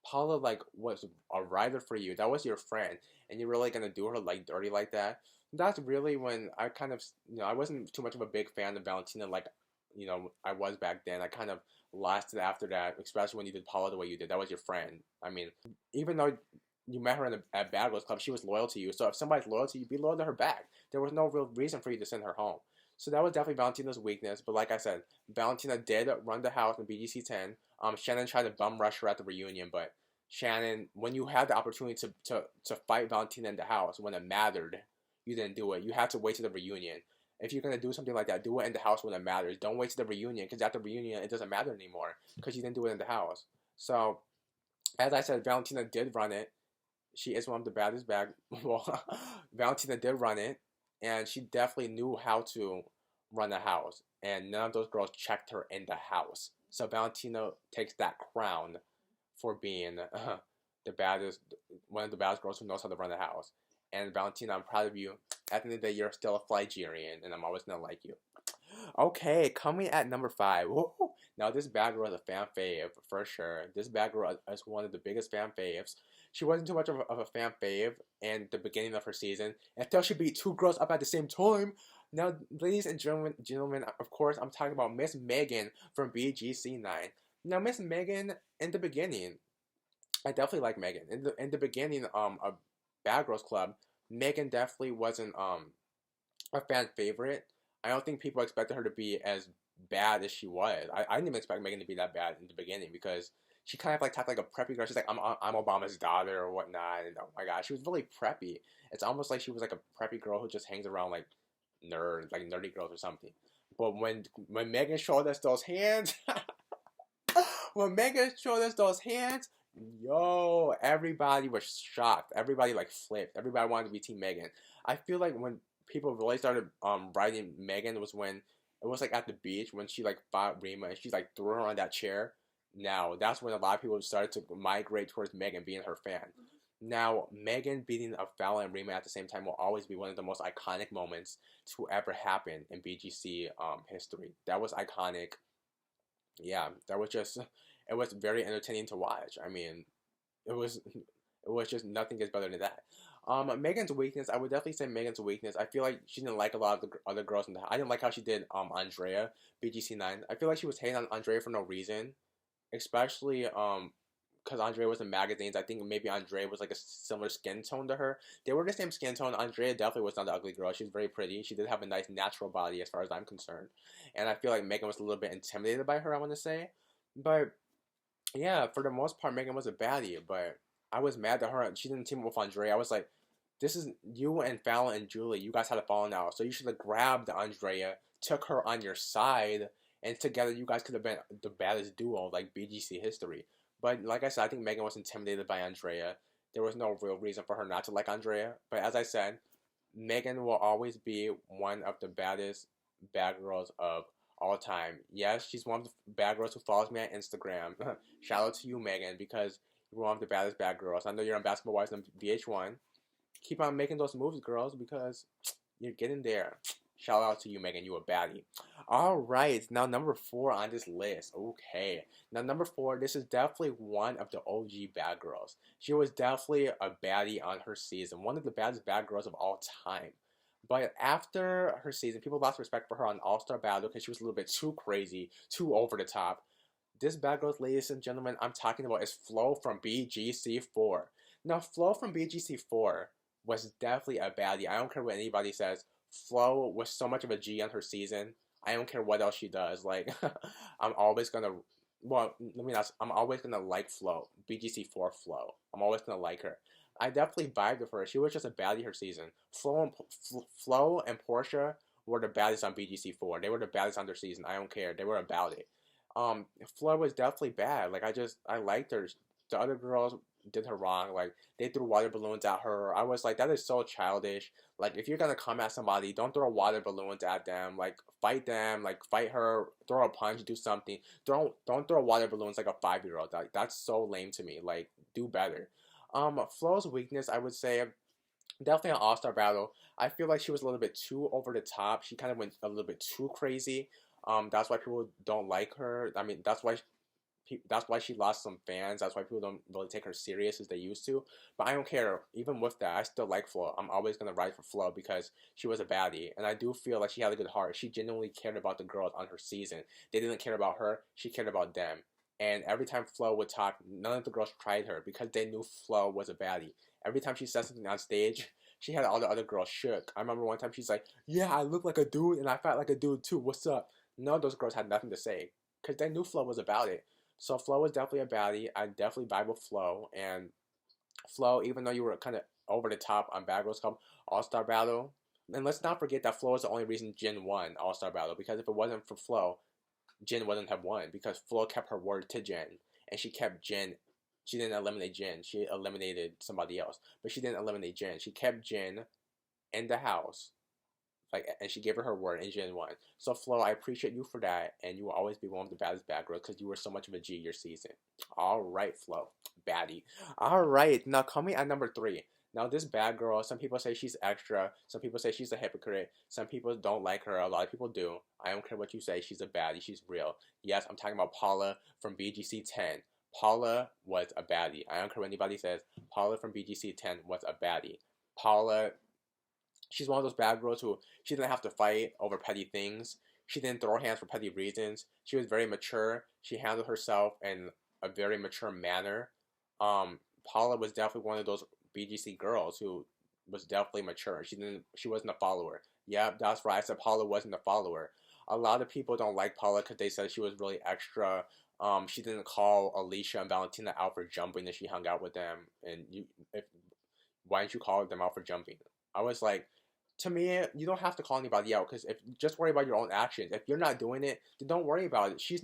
Paula, like, was a rider for you. That was your friend. And you're really gonna do her, like, dirty like that? That's really when I kind of, you know, I wasn't too much of a big fan of Valentina like, you know, I was back then. I kind of lasted after that, especially when you did Paula the way you did. That was your friend. I mean, even though you met her at Bad Girls Club, she was loyal to you. So if somebody's loyal to you, be loyal to her back. There was no real reason for you to send her home. So that was definitely Valentina's weakness. But like I said, Valentina did run the house in BGC 10. Shannon tried to bum rush her at the reunion, but Shannon, when you had the opportunity to fight Valentina in the house when it mattered, you didn't do it. You had to wait to the reunion. If you're going to do something like that, do it in the house when it matters. Don't wait to the reunion, because at the reunion, it doesn't matter anymore, because you didn't do it in the house. So, as I said, Valentina did run it. She is one of the baddest well, Valentina did run it, and she definitely knew how to run a house. And none of those girls checked her in the house. So Valentina takes that crown for being the baddest, one of the baddest girls who knows how to run a house. And Valentina, I'm proud of you. At the end of the day, you're still a Flygerian, and I'm always gonna like you. Okay, coming at number 5. Woo! Now, this bad girl is a fan fave, for sure. This bad girl is one of the biggest fan faves. She wasn't too much of a fan fave in the beginning of her season until she beat 2 girls up at the same time. Now, ladies and gentlemen, of course, I'm talking about Miss Meghan from BGC 9. Now, Miss Meghan, in the beginning, I definitely like Meghan. In the beginning of Bad Girls Club, Meghan definitely wasn't a fan favorite. I don't think people expected her to be as bad as she was. I didn't even expect Meghan to be that bad in the beginning because she kind of like talked like a preppy girl. She's like, I'm Obama's daughter or whatnot. And oh my god, she was really preppy. It's almost like she was like a preppy girl who just hangs around like nerdy girls or something. But when Meghan showed us those hands, when Meghan showed us those hands, yo, everybody was shocked. Everybody like flipped. Everybody wanted to be Team Meghan. I feel like when people really started writing Meghan was when it was like at the beach when she like fought Rima and she like threw her on that chair. Now that's when a lot of people started to migrate towards Meghan being her fan. Now Meghan beating a Fallon and Rima at the same time will always be one of the most iconic moments to ever happen in BGC history. That was iconic. Yeah, that was just, it was very entertaining to watch. I mean, it was just nothing gets better than that. Meghan's weakness, I would definitely say Meghan's weakness. I feel like she didn't like a lot of the other girls in the. I didn't like how she did Andrea, BGC 9. I feel like she was hating on Andrea for no reason, especially because Andrea was in magazines, I think maybe Andrea was like a similar skin tone to her. They were the same skin tone. Andrea definitely was not the ugly girl. She was very pretty. She did have a nice natural body as far as I'm concerned. And I feel like Meghan was a little bit intimidated by her, I want to say. But yeah, for the most part, Meghan was a baddie. But I was mad that she didn't team up with Andrea. I was like, this is you and Fallon and Julie. You guys had a falling out. So you should have grabbed Andrea, took her on your side, and together you guys could have been the baddest duo like BGC history. But like I said, I think Meghan was intimidated by Andrea. There was no real reason for her not to like Andrea. But as I said, Meghan will always be one of the baddest bad girls of all time. Yes, she's one of the bad girls who follows me on Instagram. Shout out to you, Meghan, because you're one of the baddest bad girls. I know you're on Basketball Wives and VH1. Keep on making those moves, girls, because you're getting there. Shout out to you, Meghan. You a baddie. Alright, now number 4 on this list. Okay. Now number 4, this is definitely one of the OG bad girls. She was definitely a baddie on her season. One of the baddest bad girls of all time. But after her season, people lost respect for her on All-Star Battle because she was a little bit too crazy, too over the top. This bad girl, ladies and gentlemen, I'm talking about is Flo from BGC4. Now, Flo from BGC4 was definitely a baddie. I don't care what anybody says. Flo was so much of a G on her season. I don't care what else she does. Like, I'm always gonna, well, let me not, I'm always gonna like Flo. BGC4 Flo. I'm always gonna like her. I definitely vibed with her. She was just a baddie her season. Flo and Portia were the baddies on BGC4. They were the baddies on their season. I don't care. They were about it. Flo was definitely bad. Like, I liked her. The other girls did her wrong. Like, they threw water balloons at her. I was like, that is so childish. Like, if you're gonna come at somebody, don't throw water balloons at them. Like, fight them. Like, fight her. Throw a punch. Do something. Don't throw water balloons like a 5-year-old. Like, that's so lame to me. Like, do better. Flo's weakness, I would say, definitely an All-Star Battle. I feel like she was a little bit too over the top. She kind of went a little bit too crazy. That's why people don't like her. I mean, that's why she lost some fans. That's why people don't really take her serious as they used to. But I don't care. Even with that, I still like Flo. I'm always gonna ride for Flo because she was a baddie, and I do feel like she had a good heart. She genuinely cared about the girls on her season. They didn't care about her. She cared about them. And every time Flo would talk, none of the girls tried her because they knew Flo was a baddie. Every time she said something on stage, she had all the other girls shook. I remember one time she's like, "Yeah, I look like a dude and I fight like a dude too. What's up?" None of those girls had nothing to say because they knew Flo was about it. So Flo was definitely a baddie. I definitely vibe with Flo. And Flo, even though you were kind of over the top on Bad Girls Club All-Star Battle, and let's not forget that Flo is the only reason Jin won All-Star Battle, because if it wasn't for Flo, Jin wouldn't have won, because Flo kept her word to Jin, and she kept Jin. She didn't eliminate Jin. She eliminated somebody else, but she didn't eliminate Jin. She kept Jin in the house, like, and she gave her word, and Jin won. So Flo, I appreciate you for that, and you will always be one of the baddest bad girls because you were so much of a G your season. All right, Flo, baddie. All right, now coming at number 3. Now this bad girl, some people say she's extra, some people say she's a hypocrite, some people don't like her, a lot of people do. I don't care what you say, she's a baddie, she's real. Yes, I'm talking about Paula from BGC 10. Paula was a baddie. I don't care what anybody says, Paula from BGC 10 was a baddie. Paula, she's one of those bad girls who she didn't have to fight over petty things. She didn't throw hands for petty reasons. She was very mature. She handled herself in a very mature manner. Paula was definitely one of those BGC girls who was definitely mature. She wasn't a follower. Yeah, that's right. I said Paula wasn't a follower. A lot of people don't like Paula because they said she was really extra. She didn't call Alicia and Valentina out for jumping if she hung out with them. And why didn't you call them out for jumping? I was like, to me, you don't have to call anybody out, because if just worry about your own actions. If you're not doing it, then don't worry about it. She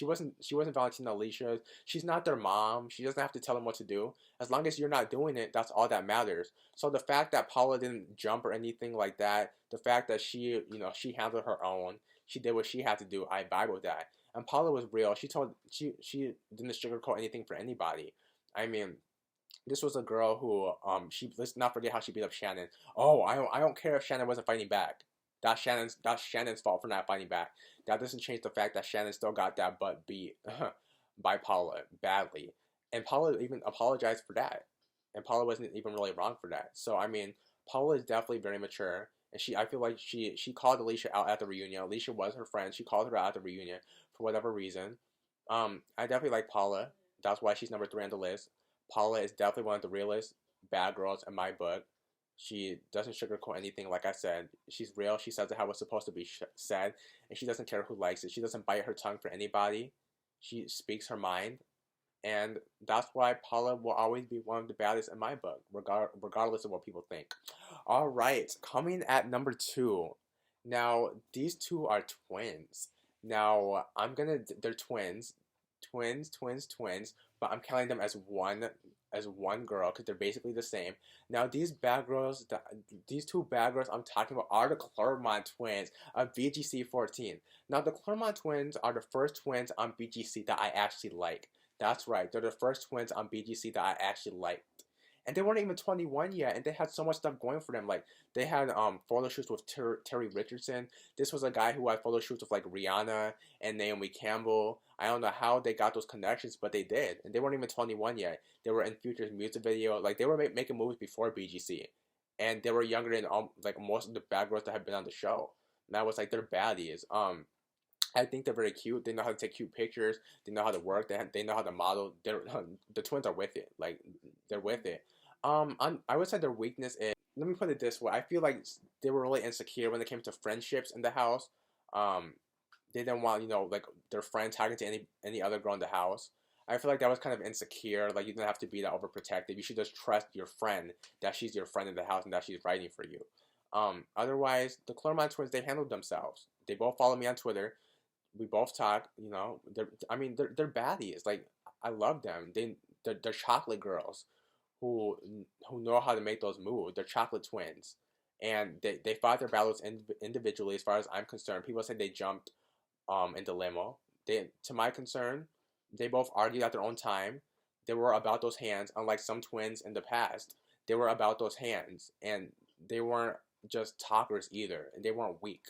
wasn't Valentina Alicia. She's not their mom. She doesn't have to tell them what to do. As long as you're not doing it, that's all that matters. So the fact that Paula didn't jump or anything like that, the fact that she handled her own, she did what she had to do, I vibe with that. And Paula was real. She didn't sugarcoat anything for anybody. I mean, this was a girl who let's not forget how she beat up Shannon. Oh, I don't care if Shannon wasn't fighting back. That's Shannon's fault for not fighting back. That doesn't change the fact that Shannon still got that butt beat by Paula badly. And Paula even apologized for that. And Paula wasn't even really wrong for that. So I mean, Paula is definitely very mature. And I feel like she called Alicia out at the reunion. Alicia was her friend. She called her out at the reunion for whatever reason. I definitely like Paula. That's why she's number 3 on the list. Paula is definitely one of the realest bad girls in my book. She doesn't sugarcoat anything, like I said. She's real. She says it how it's supposed to be said, and she doesn't care who likes it. She doesn't bite her tongue for anybody. She speaks her mind, and that's why Paula will always be one of the baddest in my book, regardless of what people think. All right, coming at number 2. Now, these two are twins. Now, they're twins. Twins, but I'm counting them as one girl because they're basically the same. Now, these two bad girls I'm talking about are the Clermont twins of BGC 14. Now, the Clermont twins are the first twins on BGC that I actually like. That's right, they're the first twins on BGC that I actually liked. And they weren't even 21 yet, and they had so much stuff going for them. Like, they had photo shoots with Terry Richardson. This was a guy who had photo shoots with, like, Rihanna and Naomi Campbell. I don't know how they got those connections, but they did. And they weren't even 21 yet. They were in Future's music video. Like, they were making movies before BGC. And they were younger than, like, most of the bad girls that have been on the show. And that was, like, they're baddies. I think they're very cute. They know how to take cute pictures. They know how to work. They know how to model. The twins are with it. Like, they're with it. I would say their weakness is, let me put it this way. I feel like they were really insecure when it came to friendships in the house. They didn't want, like, their friend talking to any other girl in the house. I feel like that was kind of insecure. Like, you don't have to be that overprotective. You should just trust your friend that she's your friend in the house and that she's writing for you. Otherwise, the Clermont twins, they handled themselves. They both follow me on Twitter. We both talk, they're baddies. Like, I love them. They're chocolate girls who know how to make those moves. They're chocolate twins. And they fought their battles individually as far as I'm concerned. People say they jumped in the limo. To my concern, they both argued at their own time. They were about those hands, unlike some twins in the past. They were about those hands. And they weren't just talkers either. And they weren't weak.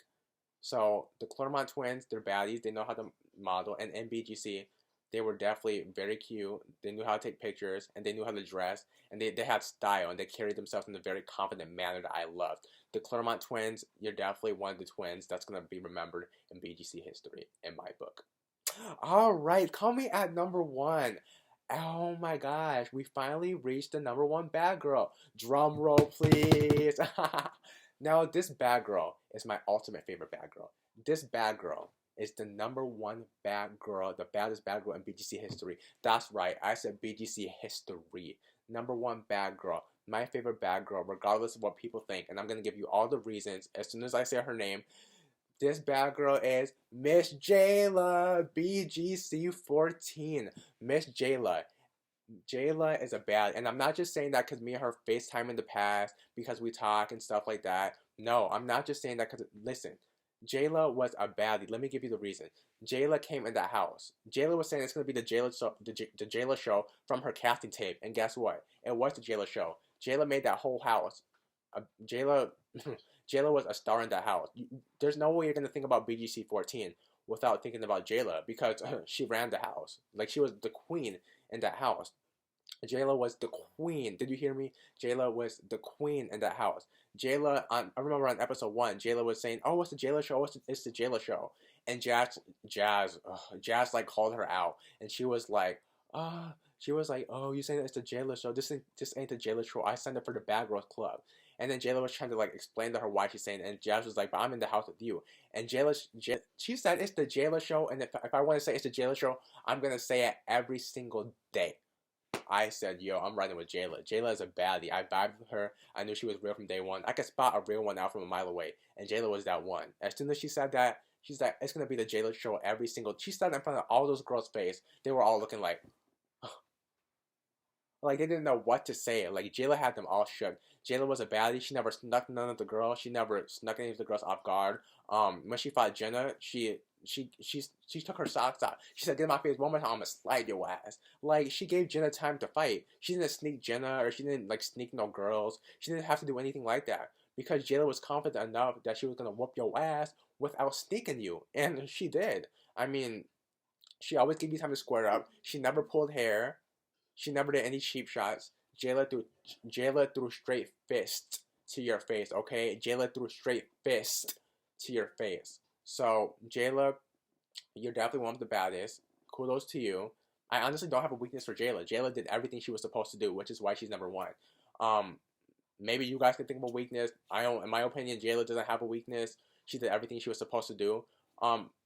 So the Clermont twins, they're baddies. They know how to model. And in BGC, they were definitely very cute. They knew how to take pictures, and they knew how to dress, and they had style, and they carried themselves in a very confident manner that I loved. The Clermont twins, you're definitely one of the twins that's going to be remembered in BGC history, in my book. All right, coming at number 1. Oh my gosh, we finally reached the number 1 bad girl. Drum roll, please. Now, this bad girl is my ultimate favorite bad girl. This bad girl is the number 1 bad girl, the baddest bad girl in BGC history. That's right, I said BGC history. Number 1 bad girl. My favorite bad girl, regardless of what people think. And I'm going to give you all the reasons as soon as I say her name. This bad girl is Miss Jela, BGC 14. Miss Jela. Jela is a bad, and I'm not just saying that because me and her FaceTime in the past, because we talk and stuff like that. No, I'm not just saying that because, listen, Jela was a baddie. Let me give you the reason. Jela came in that house. Jela was saying it's going to be the Jela show from her casting tape, and guess what? It was the Jela show. Jela made that whole house. Jela was a star in that house. There's no way you're going to think about BGC 14 without thinking about Jela, because she ran the house. Like, she was the queen in that house. Jela was the queen. Did you hear me? Jela was the queen in that house. Jela, I remember on episode 1, Jela was saying, "Oh, what's the Jela show? It's the Jela show." And Jazz, like, called her out, and she was like, "Oh, you saying it's the Jela show? This ain't the Jela show. I signed up for the Bad Girls Club." And then Jela was trying to, like, explain to her why she's saying it, and Jazz was like, "But I'm in the house with you." And she said it's the Jela show, and if I want to say it's the Jela show, I'm gonna say it every single day. I said, yo, I'm riding with Jela. Jela is a baddie. I vibed with her. I knew she was real from day one. I could spot a real one out from a mile away. And Jela was that one. As soon as she said that, she's like, it's going to be the Jela show every single... She said in front of all those girls' face. They were all looking like... Like, they didn't know what to say. Like, Jela had them all shook. Jela was a baddie. She never snuck none of the girls. She never snuck any of the girls off guard. When she fought Jenna, she took her socks off. She said, "Get in my face one more time, I'm gonna slide your ass." Like, she gave Jenna time to fight. She didn't sneak Jenna, or she didn't, like, sneak no girls. She didn't have to do anything like that. Because Jela was confident enough that she was gonna whoop your ass without sneaking you. And she did. I mean, she always gave you time to square up. She never pulled hair. She never did any cheap shots. Jela threw straight fist to your face, okay? Jela threw straight fist to your face. So, Jela, you're definitely one of the baddest. Kudos to you. I honestly don't have a weakness for Jela. Jela did everything she was supposed to do, which is why she's number one. Maybe you guys can think of a weakness. I don't. In my opinion, Jela doesn't have a weakness. She did everything she was supposed to do.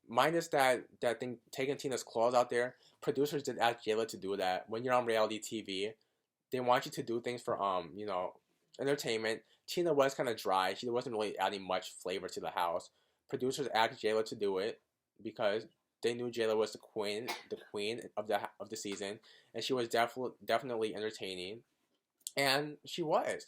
Minus that thing taking Tina's clothes out there. Producers did ask Jela to do that. When you're on reality TV, they want you to do things for you know, entertainment. Tina was kind of dry. She wasn't really adding much flavor to the house. Producers asked Jela to do it because they knew Jela was the queen of the season, and she was definitely entertaining, and she was.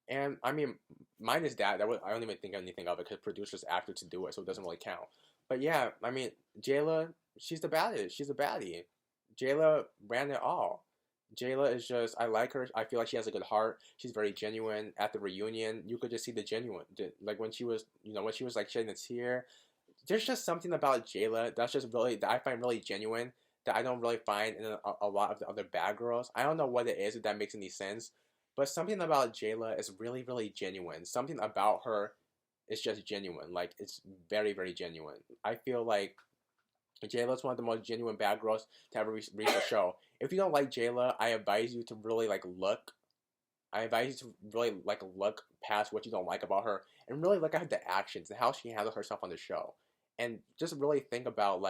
And I mean, minus that I don't even think anything of it because producers asked her to do it, so it doesn't really count. But yeah, I mean, Jela, she's the baddest. She's a baddie. Jela ran it all. Jela is just, I like her. I feel like she has a good heart. She's very genuine. At the reunion, you could just see the genuine, like when she was, you know, when she was like shedding a tear. There's just something about Jela that's just really, that I find really genuine, that I don't really find in a lot of the other bad girls. I don't know what it is, if that makes any sense, but something about Jela is really, really genuine. Something about her is just genuine. Like, it's very, very genuine. I feel like Jela is one of the most genuine bad girls to ever reach the show. If you don't like Jela, I advise you to really look. I advise you to really look past what you don't like about her and really look at the actions and how she handles herself on the show, and just really think about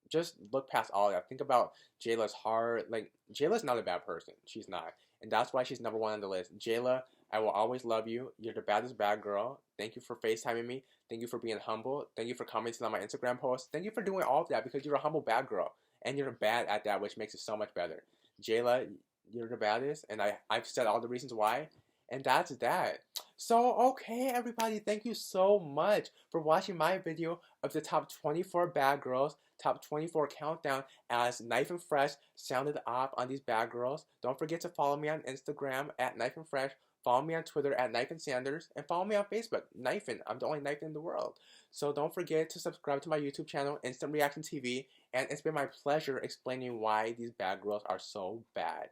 just look past all that. Think about Jela's heart. Like, Jela's not a bad person. She's not, and that's why she's number one on the list. Jela, I will always love you. You're the baddest bad girl. Thank you for FaceTiming me. Thank you for being humble. Thank you for commenting on my Instagram post. Thank you for doing all of that because you're a humble bad girl. And you're bad at that, which makes it so much better. Jela, you're the baddest. And I've said all the reasons why. And that's that. So, okay, everybody. Thank you so much for watching my video of the top 24 bad girls. Top 24 countdown as NyphenFreshh sounded off on these bad girls. Don't forget to follow me on Instagram at NyphenFreshh. Follow me on Twitter at NyphenSanders, and follow me on Facebook, Nyphen. I'm the only Nyphen in the world. So don't forget to subscribe to my YouTube channel, Instant Reaction TV, and it's been my pleasure explaining why these bad girls are so bad.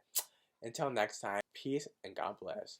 Until next time, peace and God bless.